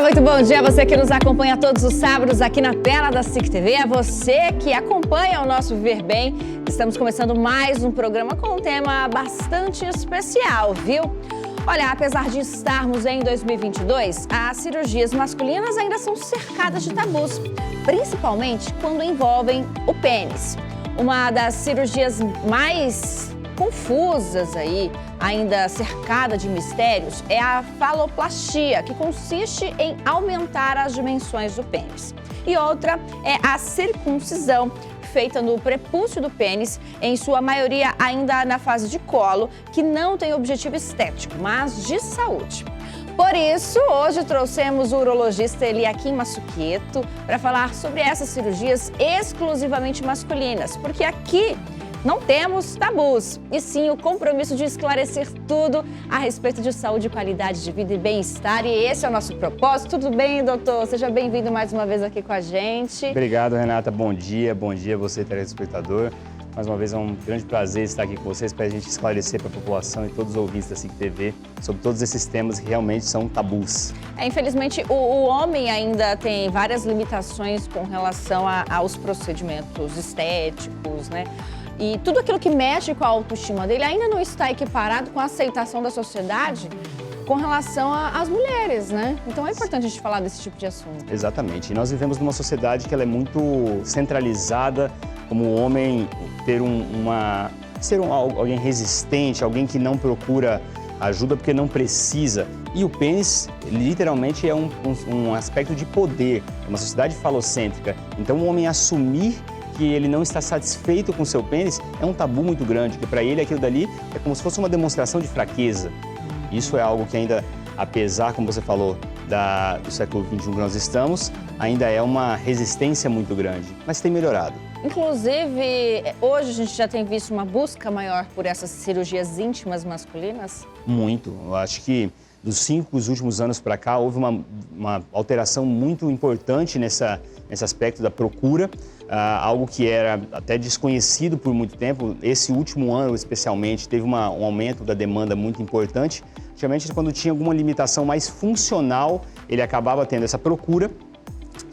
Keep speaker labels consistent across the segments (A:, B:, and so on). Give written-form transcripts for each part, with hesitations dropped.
A: muito bom dia a você que nos acompanha todos os sábados aqui na tela da SIC TV. É você que acompanha o nosso Viver Bem. Estamos começando mais um programa com um tema bastante especial, viu? Olha, apesar de estarmos em 2022, as cirurgias masculinas ainda são cercadas de tabus, principalmente quando envolvem o pênis. Uma das cirurgias mais confusas aí, ainda cercada de mistérios, é a faloplastia, que consiste em aumentar as dimensões do pênis. E outra é a circuncisão, feita no prepúcio do pênis, em sua maioria ainda na fase de colo, que não tem objetivo estético, mas de saúde. Por isso, hoje trouxemos o urologista Eliakim Massuqueto para falar sobre essas cirurgias exclusivamente masculinas, porque aqui não temos tabus, e sim o compromisso de esclarecer tudo a respeito de saúde, qualidade de vida e bem-estar. E esse é o nosso propósito. Tudo bem, doutor? Seja bem-vindo mais uma vez aqui com a gente.
B: Obrigado, Renata. Bom dia você, telespectador. Mais uma vez é um grande prazer estar aqui com vocês para a gente esclarecer para a população e todos os ouvintes da SIC TV sobre todos esses temas que realmente são tabus.
A: Infelizmente, o homem ainda tem várias limitações com relação aos procedimentos estéticos, né? E tudo aquilo que mexe com a autoestima dele ainda não está equiparado com a aceitação da sociedade com relação às mulheres, né? Então é importante a gente falar desse tipo de assunto.
B: Exatamente. E nós vivemos numa sociedade que ela é muito centralizada, como o homem ser alguém resistente, alguém que não procura ajuda porque não precisa. E o pênis, literalmente, é um aspecto de poder, é uma sociedade falocêntrica. Então o homem assumir que ele não está satisfeito com seu pênis é um tabu muito grande, que para ele aquilo dali é como se fosse uma demonstração de fraqueza. Isso é algo que ainda, apesar, como você falou, do século XXI que nós estamos, ainda é uma resistência muito grande, mas tem melhorado.
A: Inclusive, hoje a gente já tem visto uma busca maior por essas cirurgias íntimas masculinas?
B: Muito. Eu acho que dos 5 últimos anos para cá, houve uma alteração muito importante nesse aspecto da procura, algo que era até desconhecido por muito tempo. Esse último ano, especialmente, teve um aumento da demanda muito importante. Geralmente, quando tinha alguma limitação mais funcional, ele acabava tendo essa procura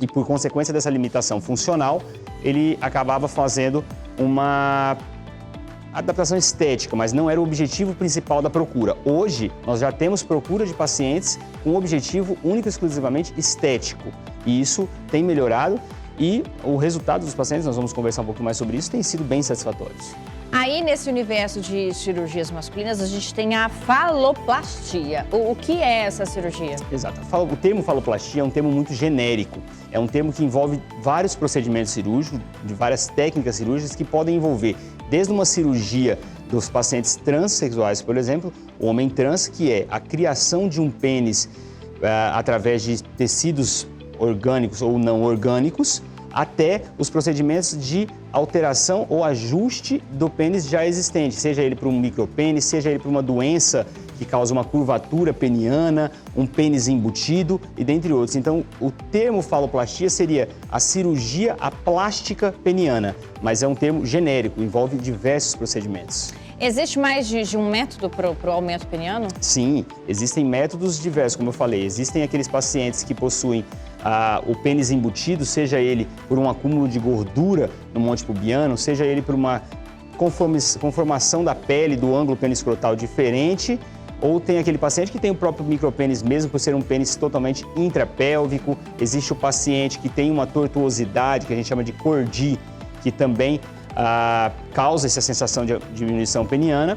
B: e, por consequência dessa limitação funcional, ele acabava fazendo uma adaptação estética, mas não era o objetivo principal da procura. Hoje, nós já temos procura de pacientes com um objetivo único e exclusivamente estético. E isso tem melhorado e o resultado dos pacientes, nós vamos conversar um pouco mais sobre isso, tem sido bem satisfatórios.
A: Aí, nesse universo de cirurgias masculinas, a gente tem a faloplastia. O que é essa cirurgia?
B: Exato. O termo faloplastia é um termo muito genérico. É um termo que envolve vários procedimentos cirúrgicos, de várias técnicas cirúrgicas que podem envolver desde uma cirurgia dos pacientes transexuais, por exemplo, o homem trans, que é a criação de um pênis através de tecidos orgânicos ou não orgânicos, até os procedimentos de alteração ou ajuste do pênis já existente, seja ele para um micropênis, seja ele para uma doença que causa uma curvatura peniana, um pênis embutido e dentre outros. Então, o termo faloplastia seria a cirurgia plástica peniana, mas é um termo genérico, envolve diversos procedimentos.
A: Existe mais de um método para o aumento peniano?
B: Sim, existem métodos diversos, como eu falei. Existem aqueles pacientes que possuem o pênis embutido, seja ele por um acúmulo de gordura no monte pubiano, seja ele por uma conformação da pele do ângulo pênis-escrotal diferente, ou tem aquele paciente que tem o próprio micropênis mesmo por ser um pênis totalmente intrapélvico. Existe o paciente que tem uma tortuosidade, que a gente chama de cordi, que também causa essa sensação de diminuição peniana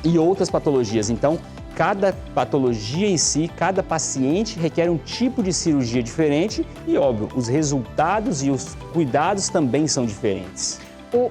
B: e outras patologias. Então, cada patologia em si, cada paciente requer um tipo de cirurgia diferente e, óbvio, os resultados e os cuidados também são diferentes.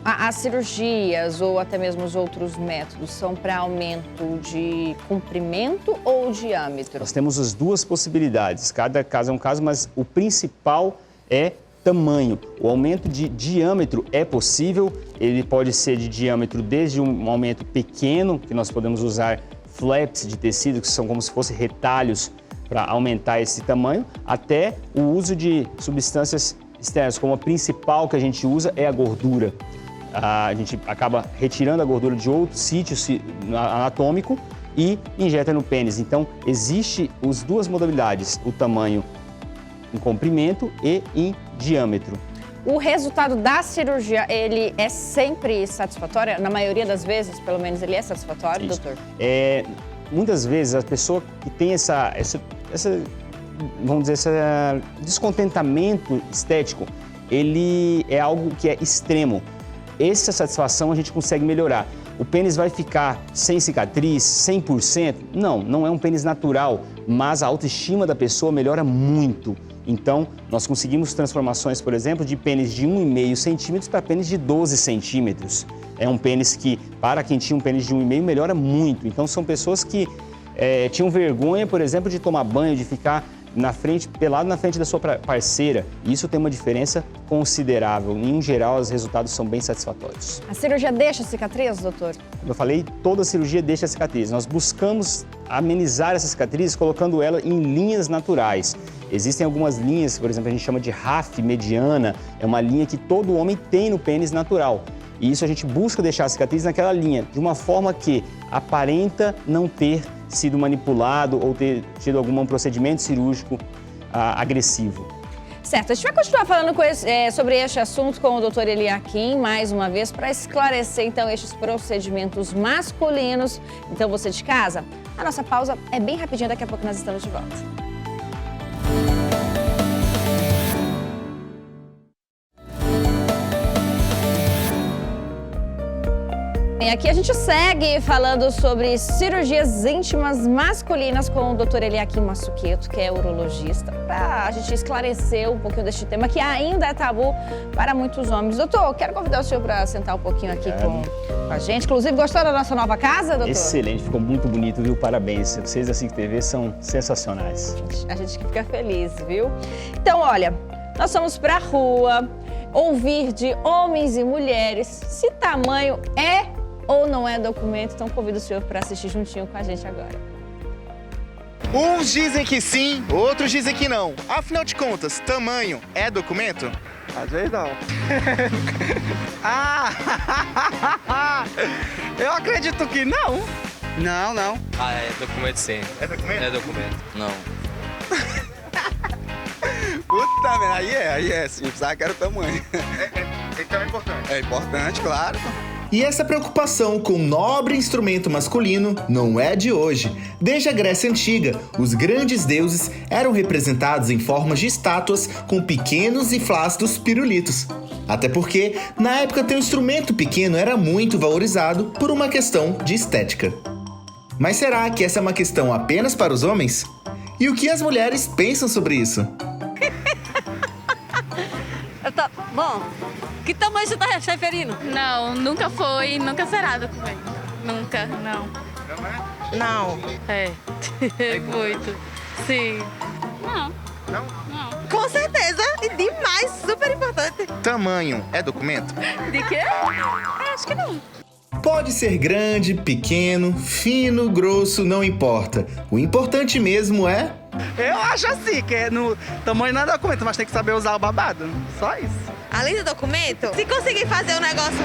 A: As cirurgias ou até mesmo os outros métodos são para aumento de comprimento ou diâmetro?
B: Nós temos as duas possibilidades, cada caso é um caso, mas o principal é tamanho. O aumento de diâmetro é possível, ele pode ser de diâmetro desde um aumento pequeno, que nós podemos usar flaps de tecido, que são como se fossem retalhos para aumentar esse tamanho, até o uso de substâncias externas, como a principal que a gente usa é a gordura. A gente acaba retirando a gordura de outro sítio anatômico e injeta no pênis. Então, existe as duas modalidades, o tamanho em comprimento e em diâmetro.
A: O resultado da cirurgia, ele é sempre satisfatório? Na maioria das vezes, pelo menos, ele é satisfatório,
B: Isso.
A: doutor?
B: Muitas vezes, a pessoa que tem vamos dizer, esse descontentamento estético, ele é algo que é extremo. Essa satisfação a gente consegue melhorar. O pênis vai ficar sem cicatriz, 100%? Não é um pênis natural, mas a autoestima da pessoa melhora muito. Então, nós conseguimos transformações, por exemplo, de pênis de 1,5 centímetros para pênis de 12 centímetros. É um pênis que, para quem tinha um pênis de 1,5, melhora muito. Então, são pessoas que tinham vergonha, por exemplo, de tomar banho, de ficar pelado na frente da sua parceira. E isso tem uma diferença considerável. Em geral, os resultados são bem satisfatórios.
A: A cirurgia deixa cicatriz, doutor?
B: Como eu falei, toda cirurgia deixa cicatriz. Nós buscamos amenizar essa cicatriz colocando ela em linhas naturais. Existem algumas linhas, por exemplo, a gente chama de RAF mediana, é uma linha que todo homem tem no pênis natural. E isso a gente busca deixar a cicatriz naquela linha, de uma forma que aparenta não ter sido manipulado ou ter tido algum procedimento cirúrgico agressivo.
A: Certo, a gente vai continuar falando sobre este assunto com o Dr. Eliakim, mais uma vez, para esclarecer, então, estes procedimentos masculinos. Então, você de casa, a nossa pausa é bem rapidinha, daqui a pouco nós estamos de volta. E aqui a gente segue falando sobre cirurgias íntimas masculinas com o Dr. Eliakim Massuqueto, que é urologista, para a gente esclarecer um pouquinho deste tema que ainda é tabu para muitos homens. Doutor, quero convidar o senhor para sentar um pouquinho aqui com a gente. Inclusive, gostou da nossa nova casa, doutor?
B: Excelente, ficou muito bonito, viu? Parabéns. Vocês da SIC TV são sensacionais.
A: A gente que fica feliz, viu? Então, olha, nós fomos para a rua ouvir de homens e mulheres se tamanho é ou não é documento, então convido o senhor para assistir juntinho com a gente agora.
C: Uns dizem que sim, outros dizem que não. Afinal de contas, tamanho é documento?
D: Às vezes não. Eu acredito que não. Não.
E: É documento sim.
C: É documento?
E: É documento. Não.
D: Puta merda, aí é sim, precisava que era o tamanho.
C: Então é importante.
D: É importante, claro.
F: E essa preocupação com o nobre instrumento masculino não é de hoje. Desde a Grécia Antiga, os grandes deuses eram representados em formas de estátuas com pequenos e flácidos pirulitos. Até porque, na época, ter um instrumento pequeno era muito valorizado por uma questão de estética. Mas será que essa é uma questão apenas para os homens? E o que as mulheres pensam sobre isso?
G: Bom, que tamanho você está se referindo?
H: Não, nunca foi, nunca será documento. Nunca, não.
G: Não.
H: É, muito. Sim. Não. Não?
G: Com certeza, e demais, super importante.
C: Tamanho é documento?
H: De quê? Acho que não.
F: Pode ser grande, pequeno, fino, grosso, não importa. O importante mesmo é...
D: Eu acho assim, que no tamanho não é documento, mas tem que saber usar o babado. Só isso.
G: Além do documento, se conseguir fazer o negócio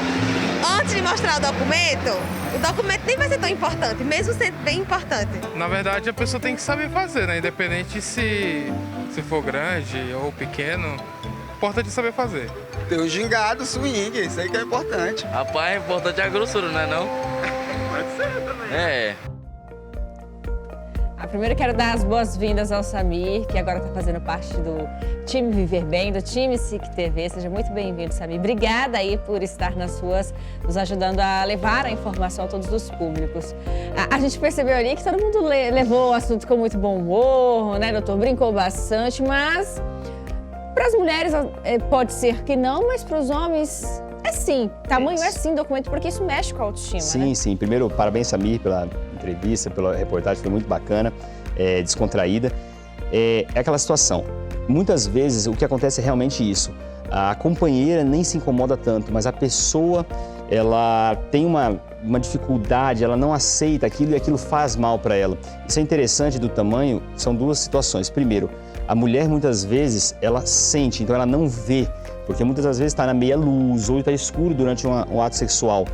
G: antes de mostrar o documento nem vai ser tão importante, mesmo sendo bem importante.
I: Na verdade, a pessoa tem que saber fazer, né? Independente se for grande ou pequeno, importante é saber fazer.
D: Tem o gingado, swing, isso aí que é importante.
E: Rapaz, o importante é a grossura, não é não?
D: Pode ser também.
E: É.
A: Primeiro quero dar as boas-vindas ao Samir, que agora está fazendo parte do time Viver Bem, do time SIC TV. Seja muito bem-vindo, Samir. Obrigada aí por estar nas ruas, nos ajudando a levar a informação a todos os públicos. A gente percebeu ali que todo mundo levou o assunto com muito bom humor, né, doutor? Brincou bastante, mas para as mulheres pode ser que não, mas para os homens é sim. Tamanho é sim documento, porque isso mexe com a autoestima,
B: Sim,
A: né?
B: sim. Primeiro, parabéns, Samir, pela entrevista, pela reportagem, foi muito bacana, descontraída. É aquela situação. Muitas vezes o que acontece é realmente isso. A companheira nem se incomoda tanto, mas a pessoa, ela tem uma dificuldade, ela não aceita aquilo e aquilo faz mal para ela. Isso é interessante do tamanho, são duas situações. Primeiro, a mulher muitas vezes, ela sente, então ela não vê, porque muitas das vezes está na meia luz ou está escuro durante um ato sexual.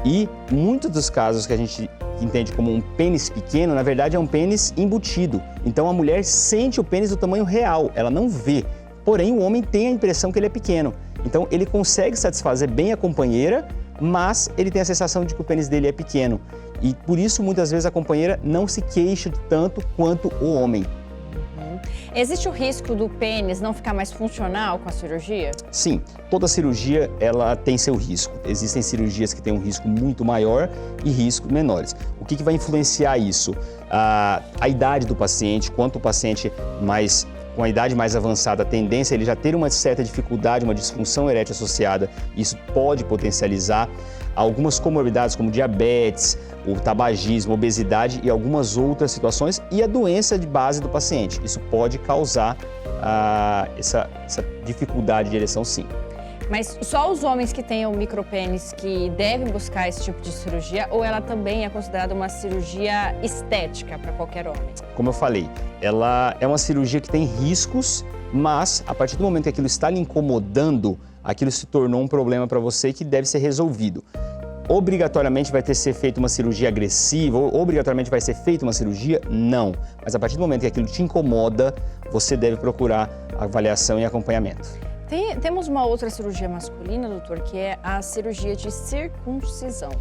B: E muitos dos casos que a gente entende como um pênis pequeno, na verdade é um pênis embutido. Então a mulher sente o pênis do tamanho real, ela não vê. Porém, o homem tem a impressão que ele é pequeno. Então ele consegue satisfazer bem a companheira, mas ele tem a sensação de que o pênis dele é pequeno. E por isso, muitas vezes, a companheira não se queixa tanto quanto o homem.
A: Existe o risco do pênis não ficar mais funcional com a cirurgia?
B: Sim, toda cirurgia ela tem seu risco. Existem cirurgias que têm um risco muito maior e riscos menores. O que vai influenciar isso? A idade do paciente, quanto o paciente com a idade mais avançada, a tendência é ele já ter uma certa dificuldade, uma disfunção erétil associada. Isso pode potencializar algumas comorbidades como diabetes, o tabagismo, obesidade e algumas outras situações e a doença de base do paciente. Isso pode causar essa dificuldade de ereção, sim.
A: Mas só os homens que têm o micropênis que devem buscar esse tipo de cirurgia ou ela também é considerada uma cirurgia estética para qualquer homem?
B: Como eu falei, ela é uma cirurgia que tem riscos, mas a partir do momento que aquilo está lhe incomodando, aquilo se tornou um problema para você que deve ser resolvido. Obrigatoriamente vai ter que ser feita uma cirurgia agressiva, ou obrigatoriamente vai ser feita uma cirurgia? Não. Mas a partir do momento que aquilo te incomoda, você deve procurar avaliação e acompanhamento.
A: Temos uma outra cirurgia masculina, doutor, que é a cirurgia de circuncisão.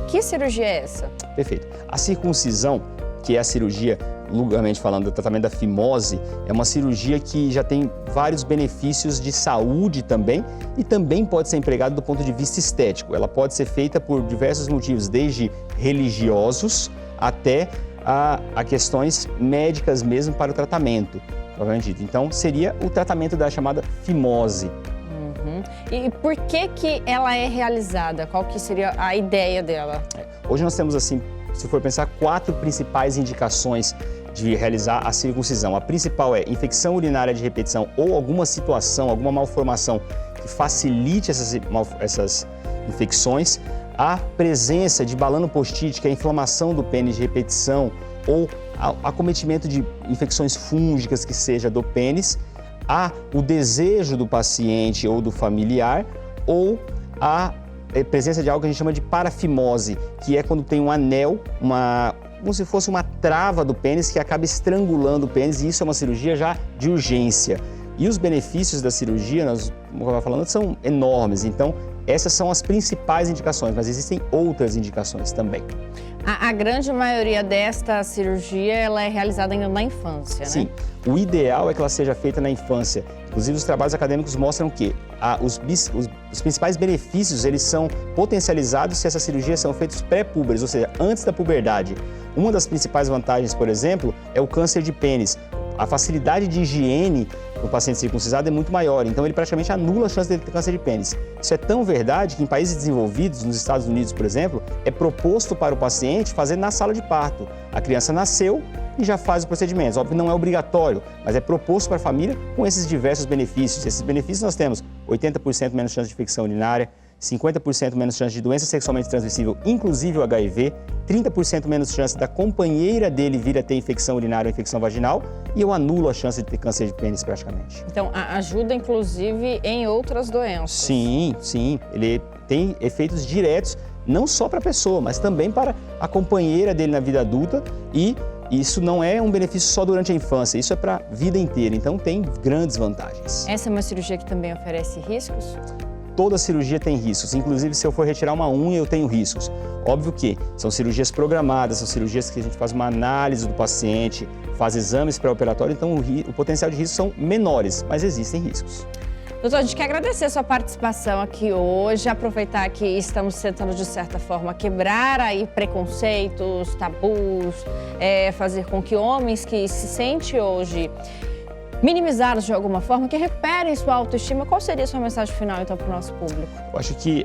A: Que cirurgia é essa?
B: Perfeito. A circuncisão, que é a cirurgia, vulgarmente falando, do tratamento da fimose, é uma cirurgia que já tem vários benefícios de saúde também e também pode ser empregada do ponto de vista estético. Ela pode ser feita por diversos motivos, desde religiosos até a questões médicas mesmo para o tratamento. Então, seria o tratamento da chamada fimose.
A: E por que ela é realizada? Qual que seria a ideia dela?
B: Hoje nós temos, assim, se for pensar, 4 principais indicações de realizar a circuncisão. A principal é infecção urinária de repetição ou alguma situação, alguma malformação que facilite essas infecções. A presença de balano postite, que é a inflamação do pênis de repetição, ou acometimento de infecções fúngicas que seja do pênis, há o desejo do paciente ou do familiar, ou a presença de algo que a gente chama de parafimose, que é quando tem um anel, como se fosse uma trava do pênis que acaba estrangulando o pênis, e isso é uma cirurgia já de urgência. E os benefícios da cirurgia, nós estamos falando, são enormes. Então, essas são as principais indicações, mas existem outras indicações também.
A: A grande maioria desta cirurgia ela é realizada ainda na infância, né?
B: Sim. O ideal é que ela seja feita na infância. Inclusive, os trabalhos acadêmicos mostram que os principais benefícios eles são potencializados se essas cirurgias são feitas pré-púberes, ou seja, antes da puberdade. Uma das principais vantagens, por exemplo, é o câncer de pênis. A facilidade de higiene no paciente circuncisado é muito maior, então ele praticamente anula a chance de ter câncer de pênis. Isso é tão verdade que em países desenvolvidos, nos Estados Unidos, por exemplo, é proposto para o paciente fazer na sala de parto. A criança nasceu e já faz os procedimentos. Óbvio que não é obrigatório, mas é proposto para a família com esses diversos benefícios. Esses benefícios nós temos 80% menos chance de infecção urinária, 50% menos chance de doença sexualmente transmissível, inclusive o HIV, 30% menos chance da companheira dele vir a ter infecção urinária ou infecção vaginal, e eu anulo a chance de ter câncer de pênis praticamente.
A: Então, ajuda inclusive em outras doenças.
B: Sim, sim. Ele tem efeitos diretos, não só para a pessoa, mas também para a companheira dele na vida adulta, e isso não é um benefício só durante a infância, isso é para a vida inteira, então tem grandes vantagens.
A: Essa é uma cirurgia que também oferece riscos?
B: Toda cirurgia tem riscos, inclusive se eu for retirar uma unha eu tenho riscos. Óbvio que são cirurgias programadas, são cirurgias que a gente faz uma análise do paciente, faz exames pré-operatórios, então o potencial de risco são menores, mas existem riscos.
A: Doutor, a gente quer agradecer a sua participação aqui hoje, aproveitar que estamos tentando, de certa forma, quebrar aí preconceitos, tabus, fazer com que homens que se sentem hoje minimizados de alguma forma, que recuperem sua autoestima. Qual seria a sua mensagem final, então, para o nosso público?
B: Eu acho que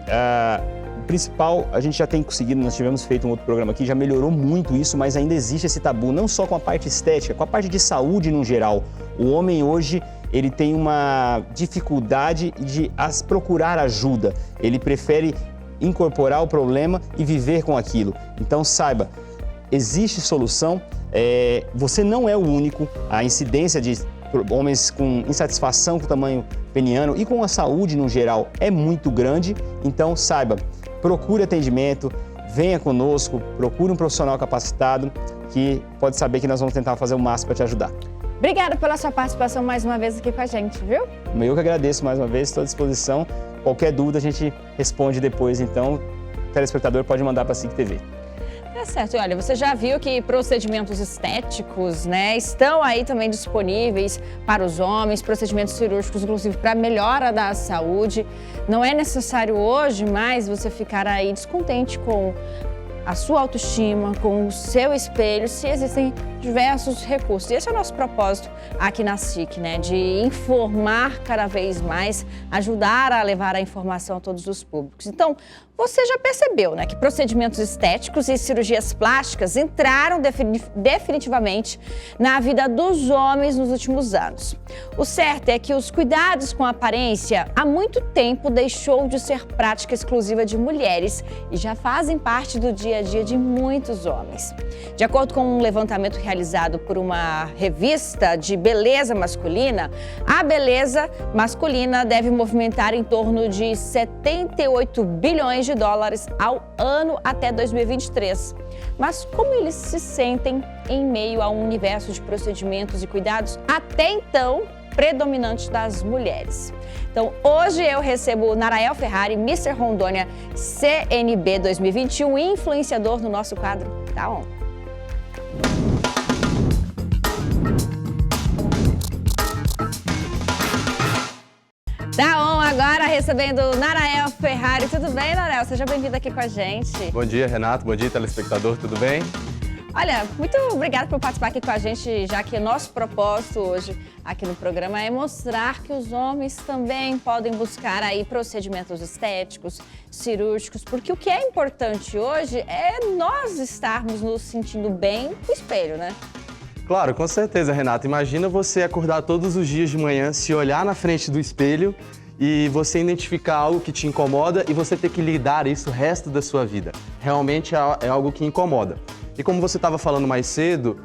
B: o principal, a gente já tem conseguido, nós tivemos feito um outro programa aqui, já melhorou muito isso, mas ainda existe esse tabu, não só com a parte estética, com a parte de saúde no geral. O homem hoje, ele tem uma dificuldade de procurar ajuda. Ele prefere incorporar o problema e viver com aquilo. Então, saiba, existe solução. Você não é o único. A incidência de homens com insatisfação com o tamanho peniano e com a saúde no geral é muito grande. Então, saiba, procure atendimento, venha conosco, procure um profissional capacitado que pode saber que nós vamos tentar fazer o máximo para te ajudar.
A: Obrigada pela sua participação mais uma vez aqui com a gente, viu?
B: Eu que agradeço mais uma vez, estou à disposição. Qualquer dúvida a gente responde depois, então o telespectador pode mandar para a SIC TV.
A: Tá certo. E olha, você já viu que procedimentos estéticos, né, estão aí também disponíveis para os homens, procedimentos cirúrgicos, inclusive para melhora da saúde. Não é necessário hoje mais você ficar aí descontente com a sua autoestima, com o seu espelho, se existem diversos recursos. E esse é o nosso propósito aqui na SIC, né? De informar cada vez mais, ajudar a levar a informação a todos os públicos. Então, você já percebeu, né, que procedimentos estéticos e cirurgias plásticas entraram definitivamente na vida dos homens nos últimos anos. O certo é que os cuidados com a aparência há muito tempo deixou de ser prática exclusiva de mulheres e já fazem parte do dia a dia de muitos homens. De acordo com um levantamento realizado por uma revista de beleza masculina, a beleza masculina deve movimentar em torno de 78 bilhões de dólares ao ano até 2023. Mas como eles se sentem em meio a um universo de procedimentos e cuidados até então predominante das mulheres? Então, hoje eu recebo Narael Ferrari, Mr. Rondônia CNB 2021 e influenciador no nosso quadro Tá On. Tá On agora recebendo Narael Ferrari. Tudo bem, Narael? Seja bem-vindo aqui com a gente.
J: Bom dia, Renato. Bom dia, telespectador. Tudo bem?
A: Olha, muito obrigada por participar aqui com a gente, já que o nosso propósito hoje aqui no programa é mostrar que os homens também podem buscar aí procedimentos estéticos, cirúrgicos, porque o que é importante hoje é nós estarmos nos sentindo bem com o espelho, né?
J: Claro, com certeza, Renato. Imagina você acordar todos os dias de manhã, se olhar na frente do espelho e você identificar algo que te incomoda e você ter que lidar isso o resto da sua vida. Realmente é algo que incomoda. E como você estava falando mais cedo,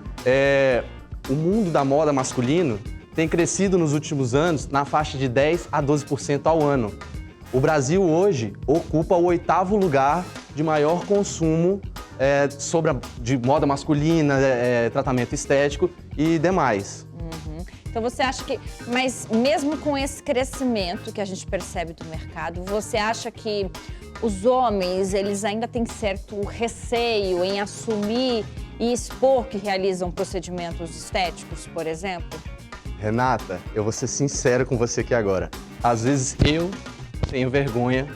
J: o mundo da moda masculino tem crescido nos últimos anos na faixa de 10% a 12% ao ano. O Brasil hoje ocupa o 8º lugar de maior consumo de moda masculina, tratamento estético e demais.
A: Então você acha que, mas mesmo com esse crescimento que a gente percebe do mercado, você acha que os homens, eles ainda têm certo receio em assumir e expor que realizam procedimentos estéticos, por exemplo?
J: Renata, eu vou ser sincero com você aqui agora. Às vezes eu tenho vergonha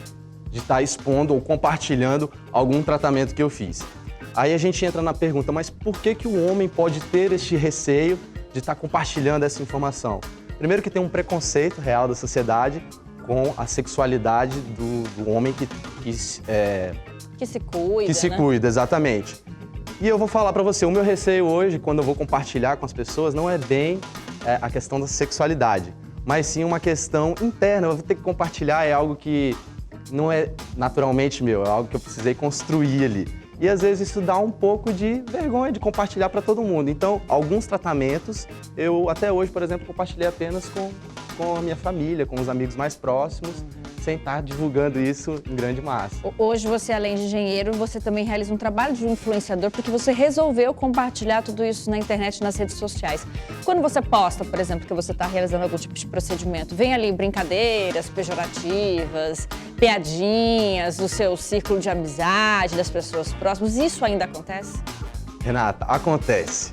J: de estar expondo ou compartilhando algum tratamento que eu fiz. Aí a gente entra na pergunta, mas por que o homem pode ter este receio de estar compartilhando essa informação? Primeiro que tem um preconceito real da sociedade com a sexualidade do homem que se cuida,
A: Que se
J: cuida, exatamente. E eu vou falar pra você, o meu receio hoje, quando eu vou compartilhar com as pessoas, não é bem a questão da sexualidade, mas sim uma questão interna. Eu vou ter que compartilhar, é algo que não é naturalmente meu, é algo que eu precisei construir ali. E às vezes isso dá um pouco de vergonha de compartilhar para todo mundo. Então, alguns tratamentos, eu até hoje, por exemplo, compartilhei apenas com a minha família, com os amigos mais próximos, sem estar divulgando isso em grande massa.
A: Hoje você, além de engenheiro, você também realiza um trabalho de influenciador porque você resolveu compartilhar tudo isso na internet, nas redes sociais. Quando você posta, por exemplo, que você está realizando algum tipo de procedimento, vem ali brincadeiras pejorativas, piadinhas do seu círculo de amizade, das pessoas próximas, isso ainda acontece?
J: Renata, acontece.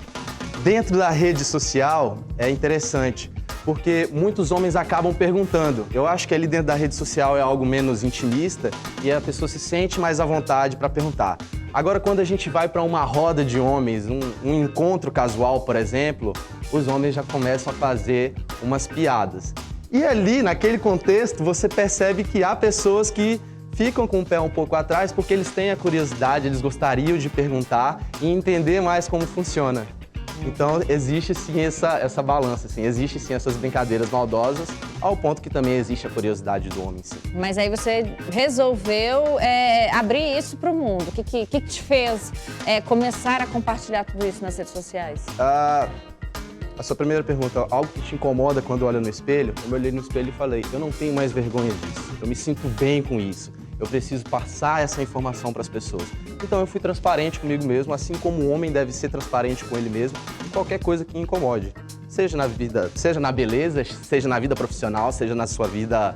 J: Dentro da rede social é interessante, porque muitos homens acabam perguntando. Eu acho que ali dentro da rede social é algo menos intimista e a pessoa se sente mais à vontade para perguntar. Agora, quando a gente vai para uma roda de homens, um encontro casual, por exemplo, os homens já começam a fazer umas piadas. E ali, naquele contexto, você percebe que há pessoas que ficam com o pé um pouco atrás porque eles têm a curiosidade, eles gostariam de perguntar e entender mais como funciona. Então, existe sim essa balança, assim, existe sim essas brincadeiras maldosas, ao ponto que também existe a curiosidade do homem, sim.
A: Mas aí você resolveu abrir isso para o mundo. O que te fez começar a compartilhar tudo isso nas redes sociais?
J: A sua primeira pergunta, algo que te incomoda quando olha no espelho? Eu me olhei no espelho e falei, eu não tenho mais vergonha disso, eu me sinto bem com isso. eu preciso passar essa informação para as pessoas. Então eu fui transparente comigo mesmo, assim como o homem deve ser transparente com ele mesmo em qualquer coisa que incomode. Seja na vida, seja na beleza, seja na vida profissional, seja na sua vida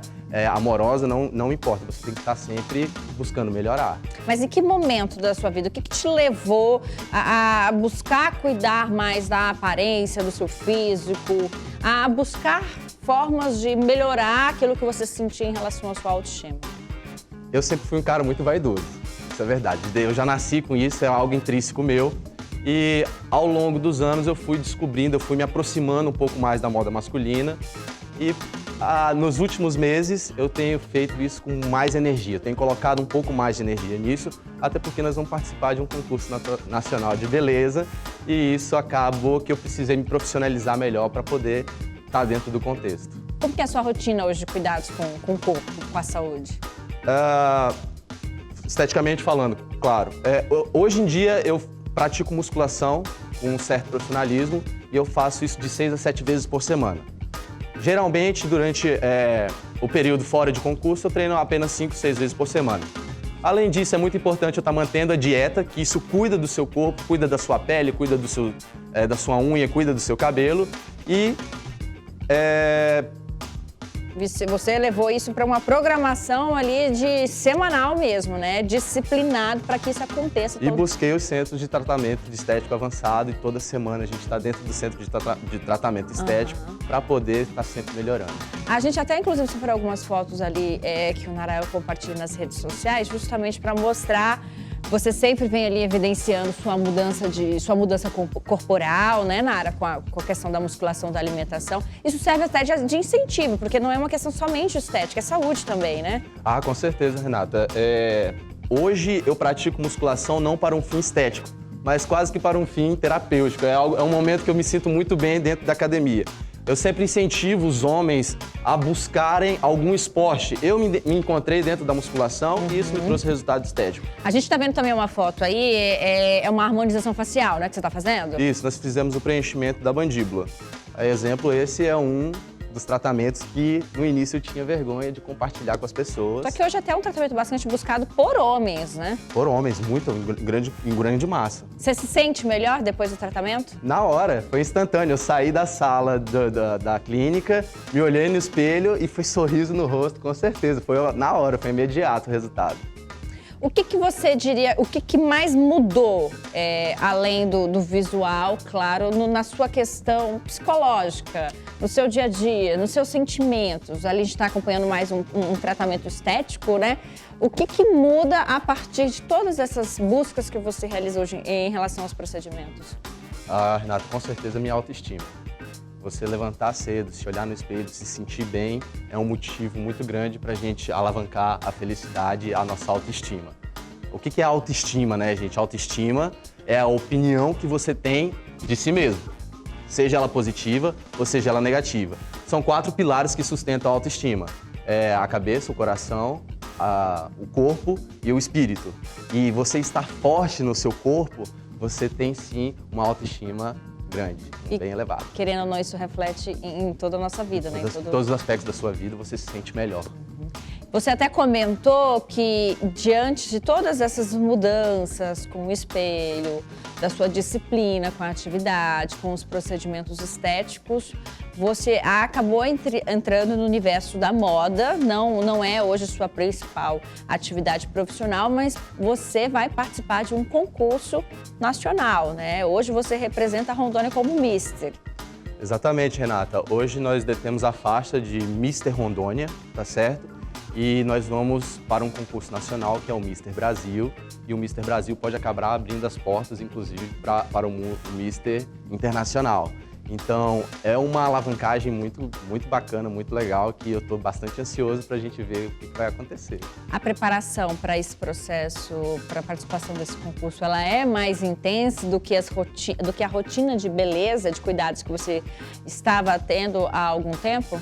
J: amorosa, não importa. Você tem que estar sempre buscando melhorar.
A: Mas em que momento da sua vida, o que te levou a buscar cuidar mais da aparência, do seu físico, a buscar formas de melhorar aquilo que você sentia em relação à sua autoestima?
J: Eu sempre fui um cara muito vaidoso, isso é verdade. Eu já nasci com isso, é algo intrínseco meu. E ao longo dos anos eu fui descobrindo, eu fui me aproximando um pouco mais da moda masculina. E nos últimos meses eu tenho feito isso com mais energia, tenho colocado um pouco mais de energia nisso, até porque nós vamos participar de um concurso nacional de beleza e isso acabou que eu precisei me profissionalizar melhor para poder estar dentro do contexto.
A: Como que é a sua rotina hoje de cuidados com o corpo, com a saúde?
J: Esteticamente falando, claro. Hoje em dia eu pratico musculação com um certo profissionalismo e eu faço isso de 6 a 7 vezes por semana. Geralmente, durante o período fora de concurso, eu treino apenas 5, 6 vezes por semana. Além disso, é muito importante eu estar mantendo a dieta, que isso cuida do seu corpo, cuida da sua pele, cuida da sua unha, cuida do seu cabelo e...
A: Você levou isso para uma programação ali de semanal mesmo, né? Disciplinado para que isso aconteça.
J: E busquei os centros de tratamento de estético avançado e toda semana a gente está dentro do centro de tratamento estético para poder estar sempre melhorando.
A: A gente até, inclusive, separou algumas fotos ali que o Narael compartilha nas redes sociais, justamente para mostrar. Você sempre vem ali evidenciando sua mudança corporal, né, Nara, com a questão da musculação, da alimentação. Isso serve até de incentivo, porque não é uma questão somente estética, é saúde também, né?
J: Ah, com certeza, Renata. Hoje eu pratico musculação não para um fim estético, mas quase que para um fim terapêutico. É um momento que eu me sinto muito bem dentro da academia. Eu sempre incentivo os homens a buscarem algum esporte. Eu me encontrei dentro da musculação e isso me trouxe resultado estético.
A: A gente tá vendo também uma foto aí, é uma harmonização facial, né, que você tá fazendo?
J: Isso, nós fizemos o preenchimento da mandíbula. Exemplo, esse é um dos tratamentos que no início eu tinha vergonha de compartilhar com as pessoas.
A: Só que hoje até é um tratamento bastante buscado por homens, né?
J: Por homens, muito, em grande massa.
A: Você se sente melhor depois do tratamento?
J: Na hora, foi instantâneo. Eu saí da sala da clínica, me olhei no espelho e foi sorriso no rosto, com certeza. Foi na hora, foi imediato o resultado.
A: O que você diria, o que mais mudou, além do visual, claro, na sua questão psicológica, no seu dia a dia, nos seus sentimentos? Ali a gente está acompanhando mais um tratamento estético, né? O que muda a partir de todas essas buscas que você realiza hoje em relação aos procedimentos?
J: Renato, com certeza minha autoestima. Você levantar cedo, se olhar no espelho, se sentir bem, é um motivo muito grande para a gente alavancar a felicidade e a nossa autoestima. O que é autoestima, né, gente? Autoestima é a opinião que você tem de si mesmo, seja ela positiva ou seja ela negativa. São 4 pilares que sustentam a autoestima. A cabeça, o coração, o corpo e o espírito. E você estar forte no seu corpo, você tem sim uma autoestima grande, bem elevado.
A: Querendo ou não, isso reflete em toda a nossa vida, né?
J: Em todos os aspectos da sua vida, você se sente melhor.
A: Você até comentou que, diante de todas essas mudanças com o espelho, da sua disciplina com a atividade, com os procedimentos estéticos, você acabou entrando no universo da moda. Não é hoje sua principal atividade profissional, mas você vai participar de um concurso nacional, né? Hoje você representa a Rondônia como Mister.
J: Exatamente, Renata. Hoje nós detemos a faixa de Mister Rondônia, tá certo? E nós vamos para um concurso nacional, que é o Mister Brasil. E o Mister Brasil pode acabar abrindo as portas, inclusive, para o Mister Internacional. Então, é uma alavancagem muito bacana, muito legal, que eu estou bastante ansioso para a gente ver o que vai acontecer.
A: A preparação para esse processo, para a participação desse concurso, ela é mais intensa do que a rotina de beleza, de cuidados que você estava tendo há algum tempo?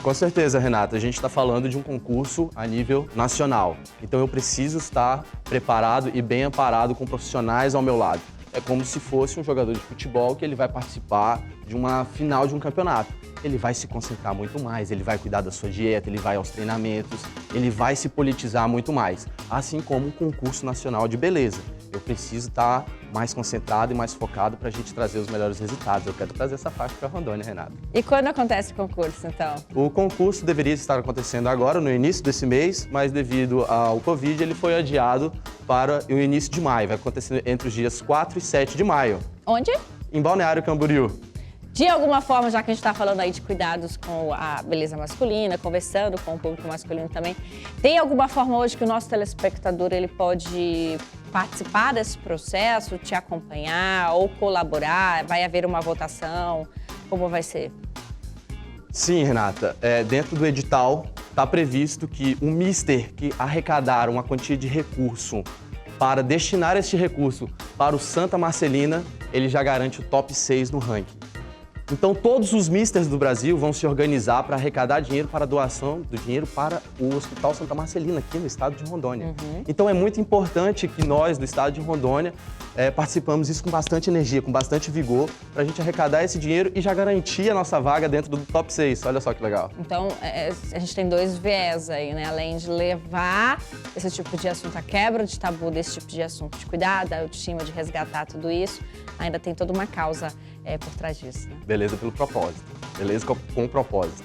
J: Com certeza, Renata. A gente está falando de um concurso a nível nacional. Então eu preciso estar preparado e bem amparado com profissionais ao meu lado. é como se fosse um jogador de futebol que ele vai participar de uma final de um campeonato. Ele vai se concentrar muito mais, ele vai cuidar da sua dieta, ele vai aos treinamentos, ele vai se politizar muito mais. Assim como um concurso nacional de beleza. Eu preciso estar mais concentrado e mais focado para a gente trazer os melhores resultados. Eu quero trazer essa faixa para Rondônia, Renata.
A: E quando acontece o concurso, então?
J: O concurso deveria estar acontecendo agora, no início desse mês, mas devido ao Covid, ele foi adiado para o início de maio. Vai acontecer entre os dias 4 e 7 de maio.
A: Onde?
J: Em Balneário Camboriú.
A: De alguma forma, já que a gente está falando aí de cuidados com a beleza masculina, conversando com o público masculino também, tem alguma forma hoje que o nosso telespectador ele pode participar desse processo, te acompanhar ou colaborar? Vai haver uma votação? Como vai ser?
J: Sim, Renata. Dentro do edital está previsto que um mister que arrecadar uma quantia de recurso para destinar este recurso para o Santa Marcelina, ele já garante o top 6 no ranking. Então, todos os misters do Brasil vão se organizar para arrecadar dinheiro para a doação do dinheiro para o Hospital Santa Marcelina, aqui no estado de Rondônia. Então, é muito importante que nós, do estado de Rondônia, participamos disso com bastante energia, com bastante vigor, para a gente arrecadar esse dinheiro e já garantir a nossa vaga dentro do top 6. Olha só que legal.
A: Então, a gente tem dois viés aí, né? Além de levar esse tipo de assunto, a quebra de tabu desse tipo de assunto, de cuidar da autoestima, de resgatar tudo isso, ainda tem toda uma causa por trás disso, né?
J: Beleza pelo propósito. Beleza com propósito.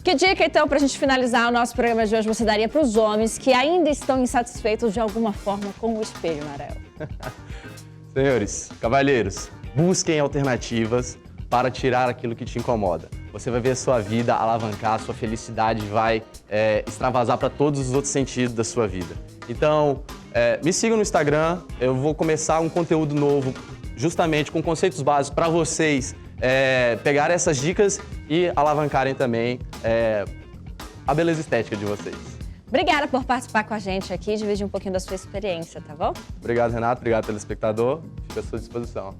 A: Que dica, então, pra gente finalizar o nosso programa de hoje, você daria para os homens que ainda estão insatisfeitos de alguma forma com o espelho amarelo?
J: Senhores, cavalheiros, busquem alternativas para tirar aquilo que te incomoda. Você vai ver a sua vida alavancar, a sua felicidade vai extravasar para todos os outros sentidos da sua vida. Então, me sigam no Instagram, eu vou começar um conteúdo novo justamente com conceitos básicos para vocês pegarem essas dicas e alavancarem também a beleza estética de vocês.
A: Obrigada por participar com a gente aqui e dividir um pouquinho da sua experiência, tá bom?
J: Obrigado, Renato. Obrigado, telespectador. Fico à sua disposição.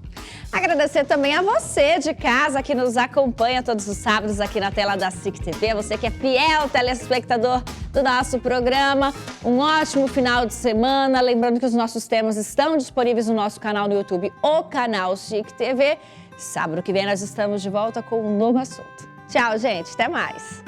A: Agradecer também a você de casa que nos acompanha todos os sábados aqui na tela da SIC TV. Você que é fiel telespectador do nosso programa. Um ótimo final de semana. Lembrando que os nossos temas estão disponíveis no nosso canal no YouTube, o canal SIC TV. Sábado que vem nós estamos de volta com um novo assunto. Tchau, gente. Até mais.